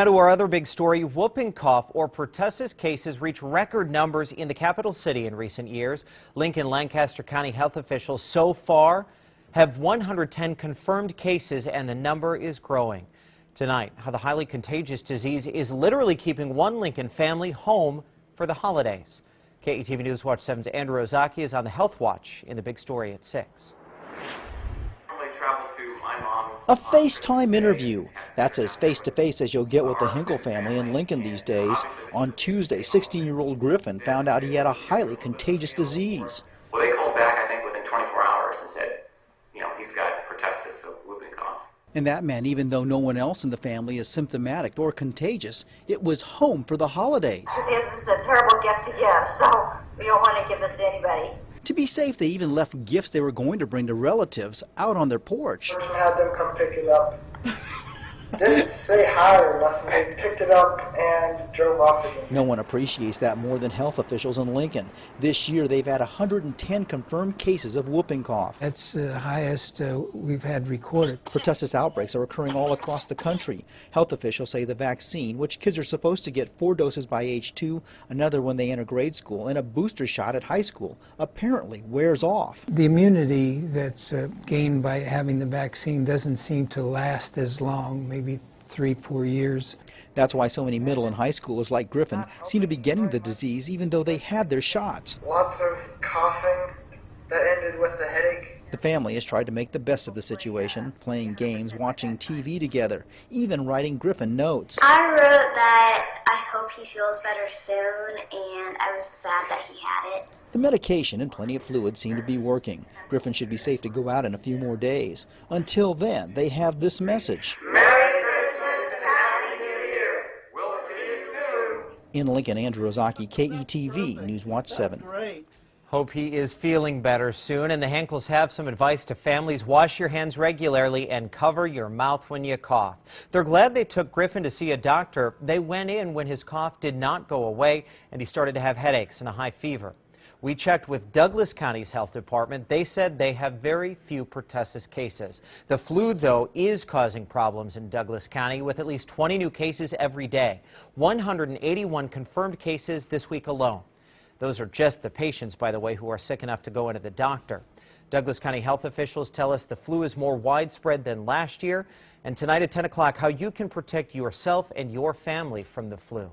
Now to our other big story, whooping cough or pertussis cases reach record numbers in the capital city in recent years. Lincoln Lancaster County health officials so far have 110 confirmed cases, and the number is growing. Tonight, how the highly contagious disease is literally keeping one Lincoln family home for the holidays. KETV News Watch 7's Andrew Ozaki is on the Health Watch in the big story at 6. A FaceTime interview. That's as face-to-face as you'll get with the Hinkle family in Lincoln these days. On Tuesday, 16-year-old Griffin found out he had a highly contagious disease. Well, they called back, I think, within 24 hours and said, he's got pertussis, so whooping cough. And that meant even though no one else in the family is symptomatic or contagious, it was home for the holidays. It's a terrible gift to give, so we don't want to give this to anybody. To be safe, they even left gifts they were going to bring to relatives out on their porch. The person had them come pick it up. Didn't say hi or nothing. They picked it up and drove off again. No one appreciates that more than health officials in Lincoln. This year, they've had 110 confirmed cases of whooping cough. That's the highest we've had recorded. Pertussis outbreaks are occurring all across the country. Health officials say the vaccine, which kids are supposed to get 4 doses by age 2, another when they enter grade school, and a booster shot at high school, apparently wears off. The immunity that's gained by having the vaccine doesn't seem to last as long, maybe 3-4 years. That's why so many middle and high schoolers like Griffin seem to be getting the disease even though they had their shots. Lots of coughing that ended with a headache. The family has tried to make the best of the situation, playing games, watching TV together, even writing Griffin notes. I wrote that I hope he feels better soon, and I was sad that he had it. The medication and plenty of fluid seem to be working. Griffin should be safe to go out in a few more days. Until then, they have this message. Merry Christmas and Happy New Year. We'll see you soon. In Lincoln, Andrew Ozaki, KETV News Watch 7. Great. Hope he is feeling better soon. And the Hinkles have some advice to families. Wash your hands regularly and cover your mouth when you cough. They're glad they took Griffin to see a doctor. They went in when his cough did not go away and he started to have headaches and a high fever. We checked with Douglas County's health department. They said they have very few pertussis cases. The flu, though, is causing problems in Douglas County with at least 20 new cases every day. 181 confirmed cases this week alone. Those are just the patients, by the way, who are sick enough to go into the doctor. Douglas County health officials tell us the flu is more widespread than last year. And tonight at 10 o'clock, how you can protect yourself and your family from the flu.